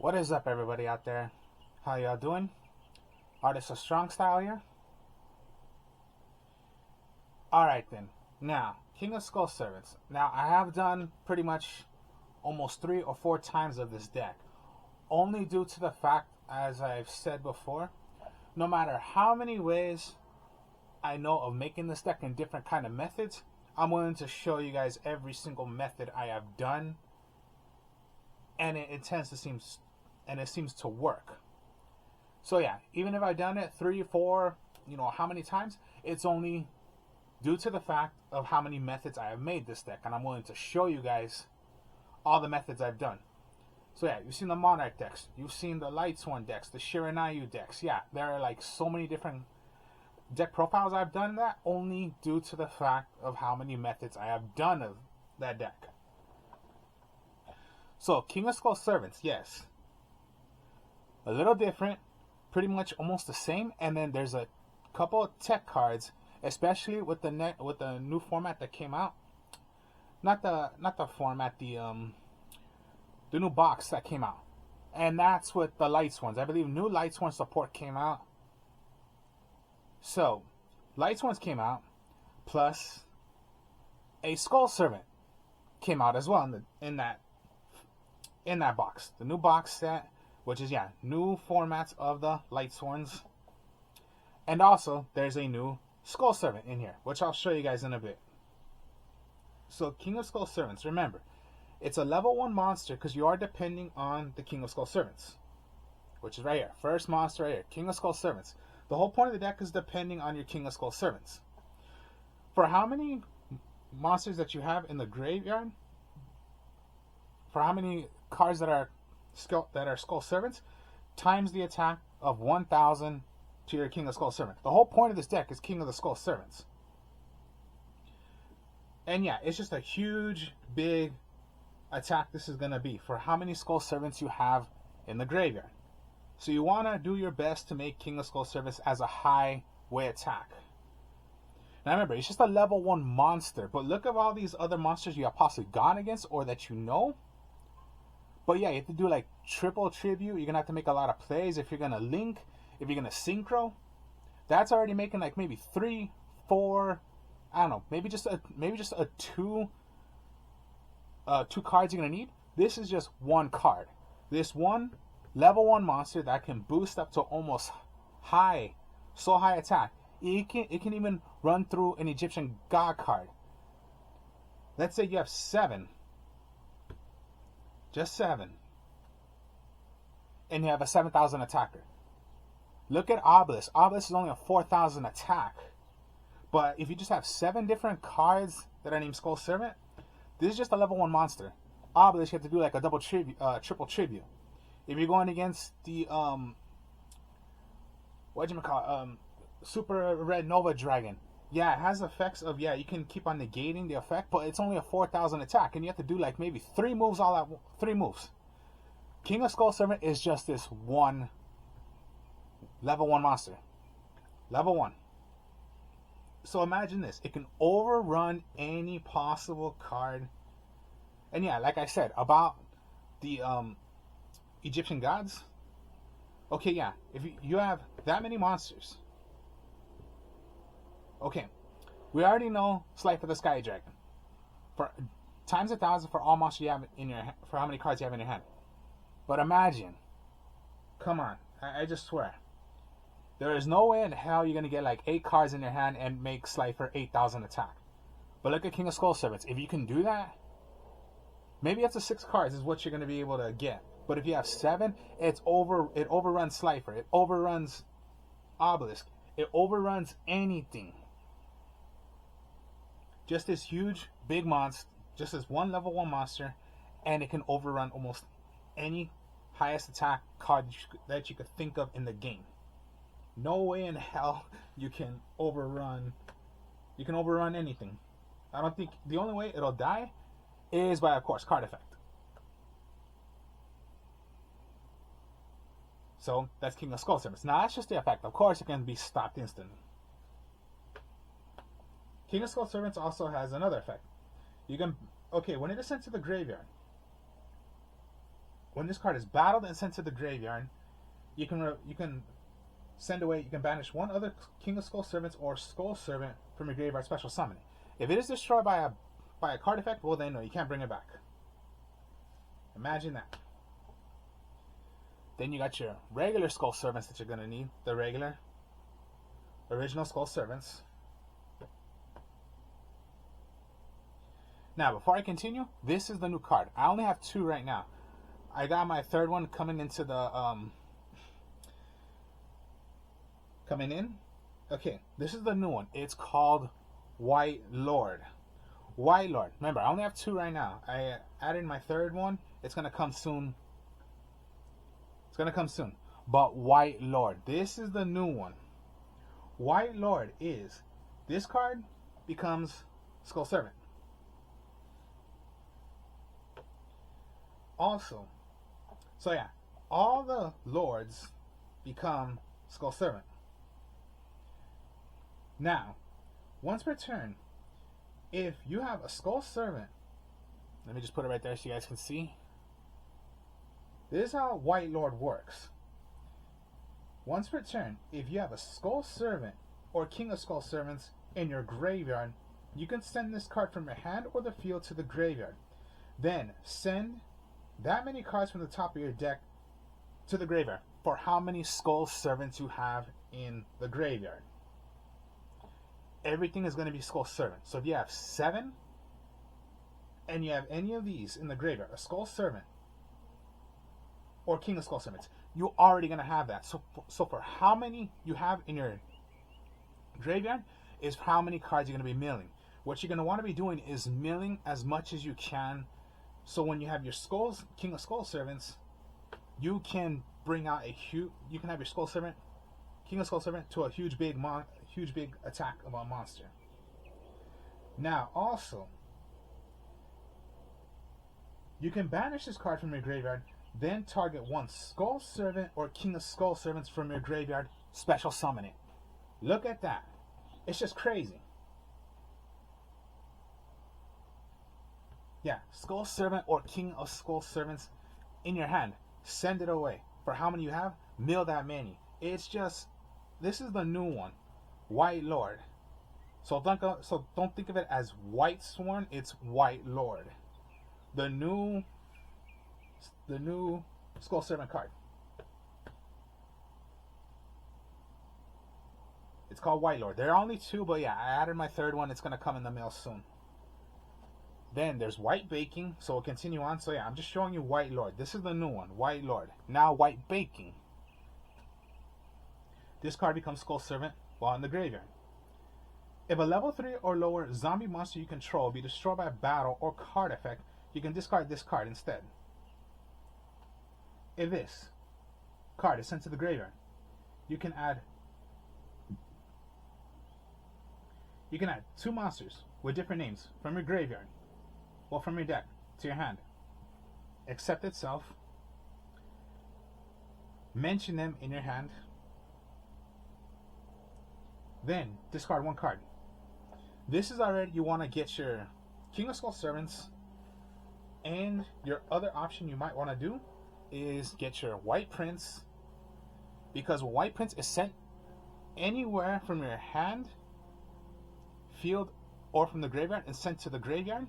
What is up, everybody out there? How y'all doing? Artist of Strong Style here. Alright then. Now, King of Skull Servants. Now, I have done pretty much almost 3 or 4 times of this deck. Only due to the fact, as I've said before, no matter how many ways I know of making this deck in different kind of methods, I'm willing to show you guys every single method I have done. And it seems to work. So yeah, even if I've done it 3, 4, how many times, it's only due to the fact of how many methods I have made this deck, and I'm willing to show you guys all the methods I've done. So yeah, you've seen the Monarch decks, you've seen the Lightsworn decks, the Shiranayu decks. Yeah, there are like so many different deck profiles I've done that only due to the fact of how many methods I have done of that deck. So, King of Skull Servants, yes. A little different, pretty much almost the same, and then there's a couple of tech cards, especially with the new format that came out. Not the format, the new box that came out. And that's with the Lightsworns. I believe new Lightsworn support came out. So, Lightsworns came out, plus a Skull Servant came out as well in that box. The new box set, which is, new formats of the Lightsworns. And also, there's a new Skull Servant in here, which I'll show you guys in a bit. So, King of Skull Servants, remember, it's a level 1 monster because you are depending on the King of Skull Servants, which is right here. First monster right here, King of Skull Servants. The whole point of the deck is depending on your King of Skull Servants. For how many monsters that you have in the graveyard, for how many cards that are Skull Servants, times the attack of 1,000 to your King of Skull Servant. The whole point of this deck is King of the Skull Servants. And yeah, it's just a huge, big attack this is going to be for how many Skull Servants you have in the graveyard. So you want to do your best to make King of Skull Servants as a high way attack. Now remember, it's just a level 1 monster, but look at all these other monsters you have possibly gone against or that you know. But yeah, you have to do like triple tribute. You're going to have to make a lot of plays if you're going to link, if you're going to synchro. That's already making like maybe 3, 4, I don't know, maybe just a 2 cards you're going to need. This is just 1 card. This one level 1 monster that can boost up to almost so high attack. It can even run through an Egyptian god card. Let's say you have 7. Just 7. And you have a 7,000 attacker. Look at Obelisk. Obelisk is only a 4,000 attack. But if you just have 7 different cards that are named Skull Servant, this is just a level 1 monster. Obelisk, you have to do like a triple tribute. If you're going against the Super Red Nova Dragon, yeah, it has effects of, you can keep on negating the effect, but it's only a 4,000 attack, and you have to do like maybe 3 moves all at 3 moves. King of Skull Servant is just this one level 1 monster. Level 1. So imagine this. It can overrun any possible card. And yeah, like I said, about the Egyptian gods. Okay, yeah, if you have that many monsters. Okay, we already know Slifer the Sky Dragon. For times 1,000 for all monsters you have in your for how many cards you have in your hand. But imagine, come on, I just swear, there is no way in hell you're gonna get like 8 cards in your hand and make Slifer 8,000 attack. But look at King of Skull Servants. If you can do that, maybe up to 6 cards is what you're gonna be able to get. But if you have 7, it overruns Slifer. It overruns Obelisk. It overruns anything. Just this huge, big monster, just this one level 1 monster, and it can overrun almost any highest attack card that you could think of in the game. No way in hell you can overrun anything. I don't think the only way it'll die is by, of course, card effect. So that's King of Skull Servants. Now that's just the effect. Of course, it can be stopped instantly. King of Skull Servants also has another effect. You can when it is sent to the graveyard, when this card is battled and sent to the graveyard, you can send away. You can banish one other King of Skull Servants or Skull Servant from your graveyard special summon. If it is destroyed by a card effect, well then no, you can't bring it back. Imagine that. Then you got your regular Skull Servants that you're gonna need. The regular, original Skull Servants. Now, before I continue, this is the new card. I only have 2 right now. I got my 3rd one coming into the coming in. Okay, this is the new one. It's called White Lord. White Lord. Remember, I only have 2 right now. I added my 3rd one. It's gonna come soon. It's gonna come soon. But White Lord. This is the new one. White Lord is this card becomes Skull Servant. Also, so yeah, all the lords become Skull Servant. Now, once per turn, if you have a Skull Servant, let me just put it right there so you guys can see. This is how White Lord works. Once per turn, if you have a Skull Servant or King of Skull Servants in your graveyard, you can send this card from your hand or the field to the graveyard. Then send that many cards from the top of your deck to the graveyard for how many Skull Servants you have in the graveyard. Everything is going to be Skull Servant. So if you have 7 and you have any of these in the graveyard, a Skull Servant or King of Skull Servants, you're already going to have that. So for how many you have in your graveyard is how many cards you're going to be milling. What you're going to want to be doing is milling as much as you can. So when you have your King of Skull Servants, you can bring out you can have your Skull Servant, King of Skull Servant to a huge big attack of a monster. Now also, you can banish this card from your graveyard, then target one Skull Servant or King of Skull Servants from your graveyard, special summon it. Look at that. It's just crazy. Yeah, Skull Servant or King of Skull Servants in your hand. Send it away. For how many you have, mill that many. It's just, this is the new one. White Lord. So don't think of it as White Sworn, it's White Lord. The new Skull Servant card. It's called White Lord. There are only 2, but yeah, I added my 3rd one. It's going to come in the mail soon. Then there's White Baking, so we'll continue on. So yeah, I'm just showing you White Lord. This is the new one, White Lord. Now White Baking. This card becomes Skull Servant while in the graveyard. If a level 3 or lower zombie monster you control be destroyed by a battle or card effect, you can discard this card instead. If this card is sent to the graveyard, you can add 2 monsters with different names from your graveyard, well, from your deck to your hand. Accept itself. Mention them in your hand. Then discard 1 card. This is already, you want to get your King of Skull Servants, and your other option you might want to do is get your White Prince, because White Prince is sent anywhere from your hand, field, or from the graveyard and sent to the graveyard.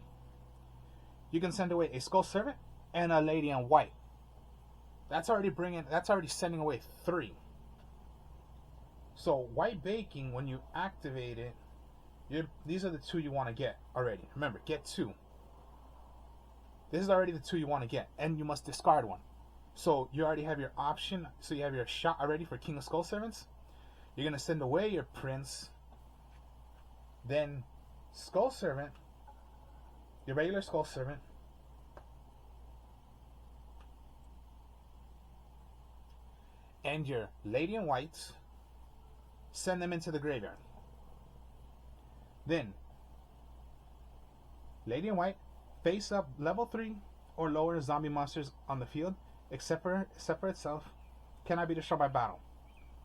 You can send away a Skull Servant and a Lady in White. That's already sending away 3. So White Baking, when you activate it, these are the 2 you want to get already. Remember, get 2. This is already the 2 you want to get, and you must discard 1. So you already have your option. So you have your shot already for King of Skull Servants. You're gonna send away your Prince, then Skull Servant, your regular Skull Servant, and your Lady in White. Send them into the graveyard. Then Lady in White, face up level 3 or lower zombie monsters on the field, except for itself, cannot be destroyed by battle.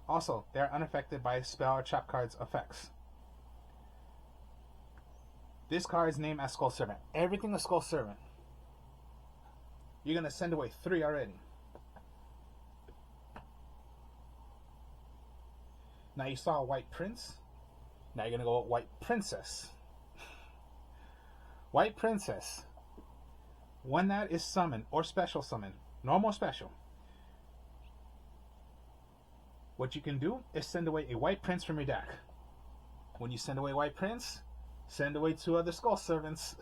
Also, they are unaffected by spell or trap cards' effects. This card is named as Skull Servant. Everything is Skull Servant. you're going to send away 3 already. Now you saw a White Prince. Now you're going to go with White Princess. White Princess. When that is summoned or special summoned, normal special, what you can do is send away a White Prince from your deck. When you send away White Prince, send away 2 other Skull Servants.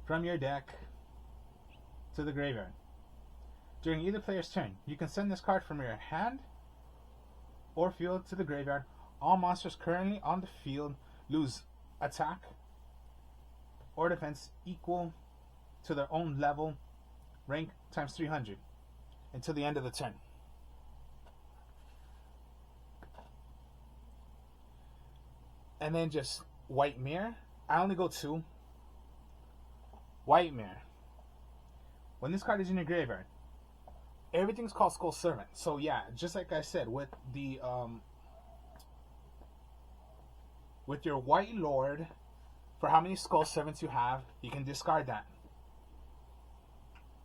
From your deck to the graveyard. During either player's turn, you can send this card from your hand or field to the graveyard. All monsters currently on the field lose attack or defense equal to their own level, rank times 300 until the end of the turn. And then just White Mirror. I only go 2. White Mirror. When this card is in your graveyard, everything's called Skull Servant. So yeah, just like I said, with the with your White Lord, for how many Skull Servants you have, you can discard that.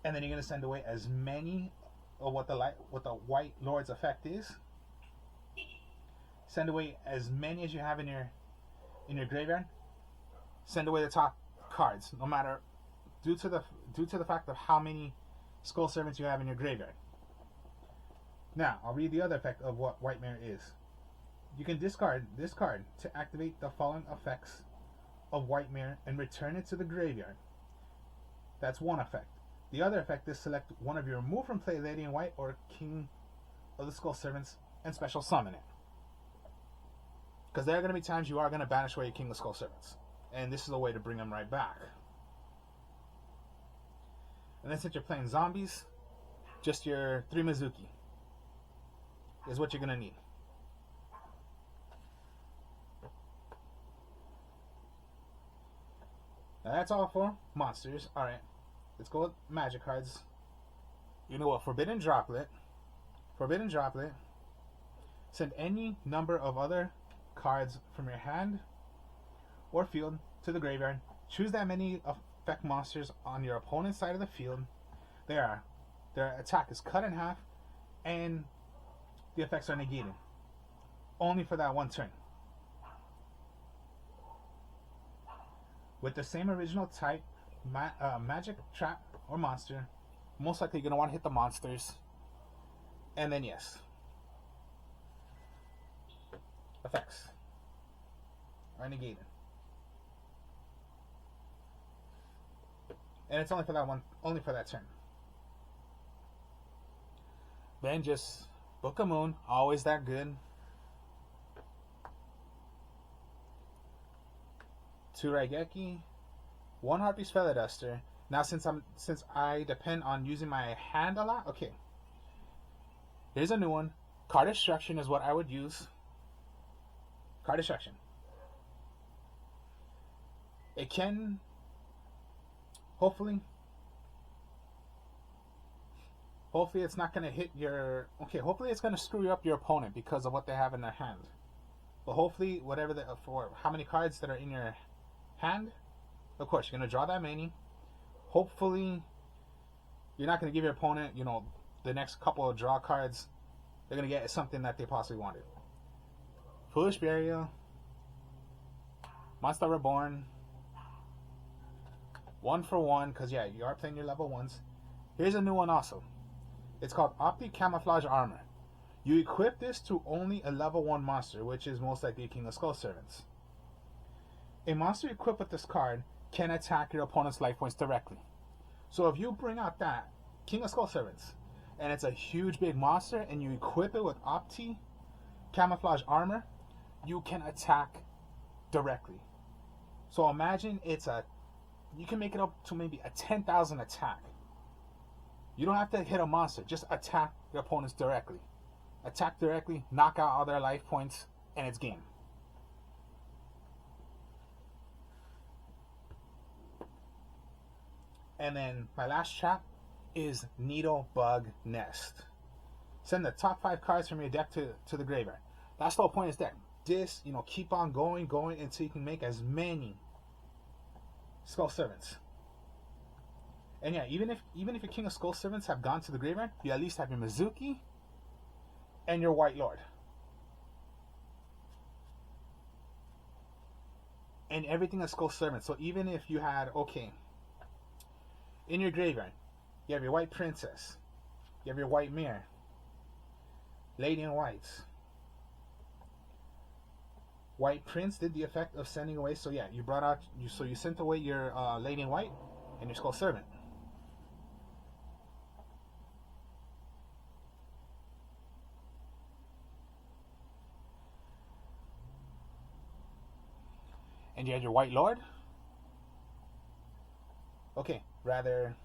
And then you're gonna send away as many of what the White Lord's effect is. Send away as many as you have in your graveyard. Send away the top cards, no matter due to the fact of how many Skull Servants you have in your graveyard. Now, I'll read the other effect of what White Mirror is. You can discard this card to activate the following effects of White Mirror and return it to the graveyard. That's one effect. The other effect is select one of your remove from play Lady in White or King of the Skull Servants and special summon it. Because there are going to be times you are going to banish away your King of Skull Servants. And this is a way to bring them right back. And then since you're playing zombies, just your 3 Mizuki is what you're going to need. Now that's all for monsters. Alright, let's go with magic cards. You know what? Forbidden Droplet. Forbidden Droplet. Send any number of other cards from your hand or field to the graveyard. Choose that many effect monsters on your opponent's side of the field. Their attack is cut in half and the effects are negated. Only for that one turn. With the same original type, magic, trap, or monster, most likely you're going to want to hit the monsters. And then yes, effects are negated. And it's only for that one, only for that turn. Then just Book of Moon, always that good. 2 Raigeki, 1 Harpy's Feather Duster. Now since I depend on using my hand a lot, okay. Here's a new one. Card Destruction is what I would use. Card Destruction. It can hopefully it's not going to hit your... Okay, hopefully it's going to screw up your opponent because of what they have in their hand. But hopefully, for how many cards that are in your hand, of course, you're going to draw that many. Hopefully, you're not going to give your opponent, the next couple of draw cards. They're going to get something that they possibly wanted. Foolish Burial. Monster Reborn. 1 for 1, because yeah, you are playing your level 1s. Here's a new one also. It's called Opti Camouflage Armor. You equip this to only a level 1 monster, which is most likely a King of Skull Servants. A monster equipped with this card can attack your opponent's life points directly. So if you bring out that King of Skull Servants, and it's a huge big monster, and you equip it with Opti Camouflage Armor, you can attack directly. So imagine you can make it up to maybe a 10,000 attack. You don't have to hit a monster, just attack your opponents directly. Attack directly, knock out all their life points, and it's game. And then my last trap is Needle Bug Nest. Send the top 5 cards from your deck to the graveyard. That's the whole point of this deck. this, keep on going until you can make as many Skull Servants. And yeah, even if your King of Skull Servants have gone to the graveyard, you at least have your Mizuki and your White Lord. And everything is Skull Servant. So even if you had, in your graveyard, you have your White Princess, you have your White Mirror, Lady in White. White Prince did the effect of sending away. So yeah, you sent away your Lady in White and your Skull Servant. And you had your White Lord. Okay, rather.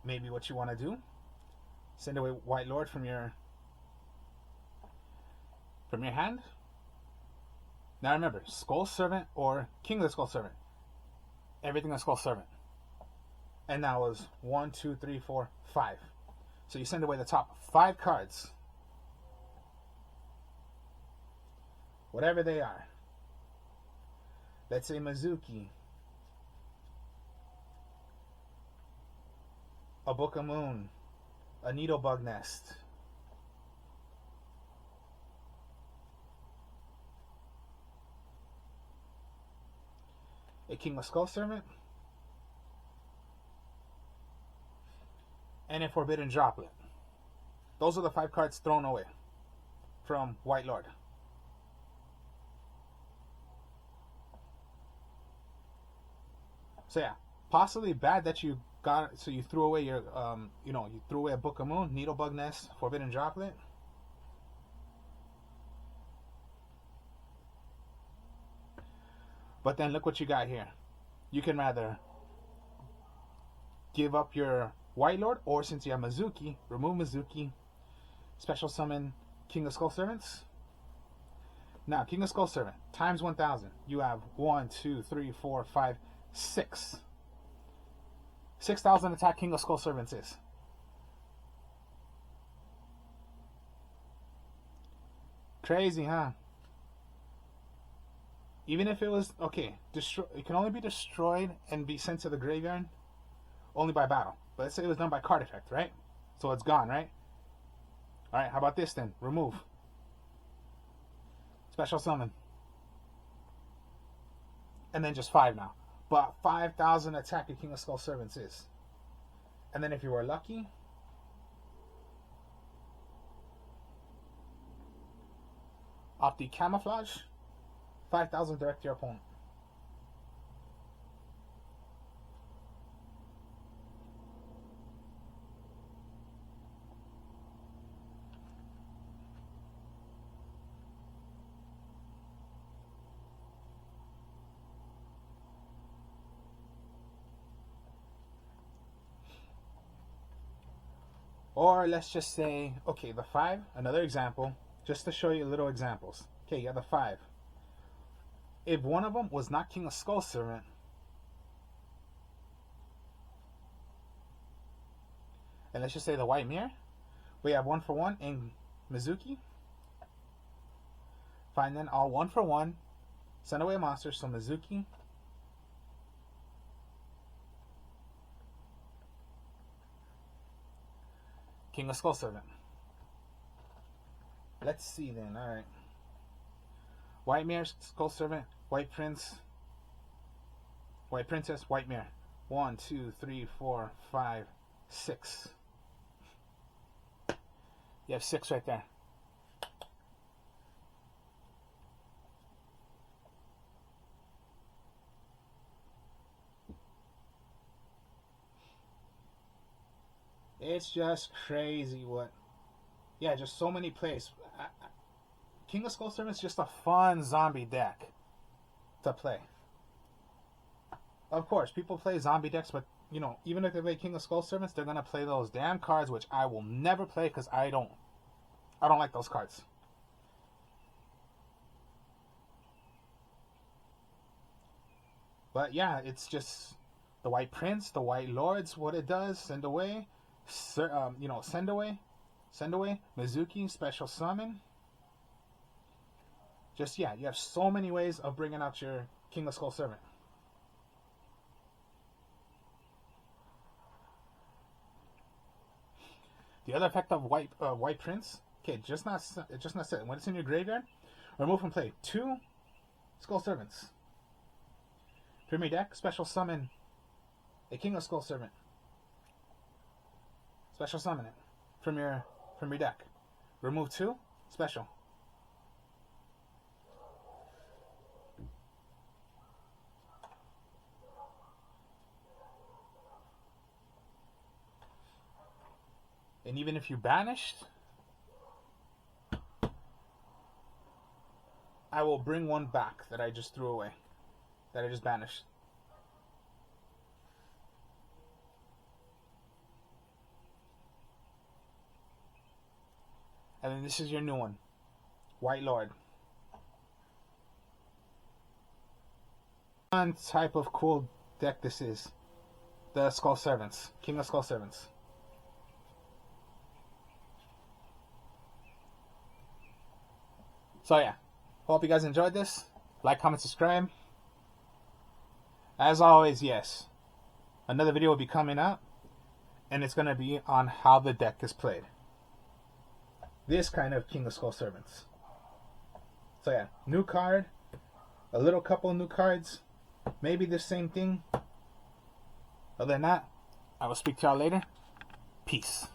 Maybe what you want to do, send away White Lord from your hand. Now remember, Skull Servant or King of the Skull Servant. Everything is Skull Servant. And that was 1, 2, 3, 4, 5. So you send away the top 5 cards. Whatever they are. Let's say Mizuki, a Book of Moon, a Needlebug Nest, a King of Skull Servant, and a Forbidden Droplet. Those are the 5 cards thrown away from White Lord. So yeah, possibly bad that you threw away your you threw away a Book of Moon, Needlebug Nest, Forbidden Droplet. But then look what you got here. You can rather give up your White Lord, or since you have Mizuki, remove Mizuki, special summon King of Skull Servants. Now, King of Skull Servant, times 1,000. You have 1, 2, 3, 4, 5, 6. 6,000 attack King of Skull Servants is. Crazy, huh? Even if it was, it can only be destroyed and be sent to the graveyard only by battle. But let's say it was done by card effect, right? So it's gone, right? Alright, how about this then? Remove. Special summon. And then just 5 now. But 5,000 attack your King of Skull Servants is. And then if you were lucky, Opti Camouflage, 5,000 direct to your opponent. Or let's just say, the 5, another example, just to show you little examples. Okay, you have the 5. If one of them was not King of Skull Servant, and let's just say the White Mirror, we have 1 for 1 in Mizuki. Fine, then all 1 for 1, send away monsters, so Mizuki, King of Skull Servant. Let's see then. Alright. White Mirror, Skull Servant, White Prince, White Princess, White Mirror. 1, 2, 3, 4, 5, 6. You have 6 right there. It's just crazy what... Yeah, just so many plays. King of Skull Servant is just a fun zombie deck to play. Of course, people play zombie decks, but, even if they play King of Skull Servants, they're going to play those damn cards, which I will never play because I don't like those cards. But yeah, it's just the White Prince, the White Lords, what it does, send away. Send away. Send away, Mizuki, special summon. Just, yeah, you have so many ways of bringing out your King of Skull Servant. The other effect of White Prince, okay, just not set. When it's in your graveyard, remove from play 2 Skull Servants. From your deck, special summon a King of Skull Servant. Special summon it from your deck. Remove 2, special. And even if you banished, I will bring one back that I just threw away, that I just banished. And then this is your new one, White Lord. One type of cool deck this is. The Skull Servants, King of Skull Servants. So yeah, hope you guys enjoyed this. Like, comment, subscribe. As always, yes, another video will be coming out, and it's going to be on how the deck is played. This kind of King of Skull Servants. So yeah, new card, a little couple new cards, maybe the same thing. Other than that, I will speak to y'all later. Peace.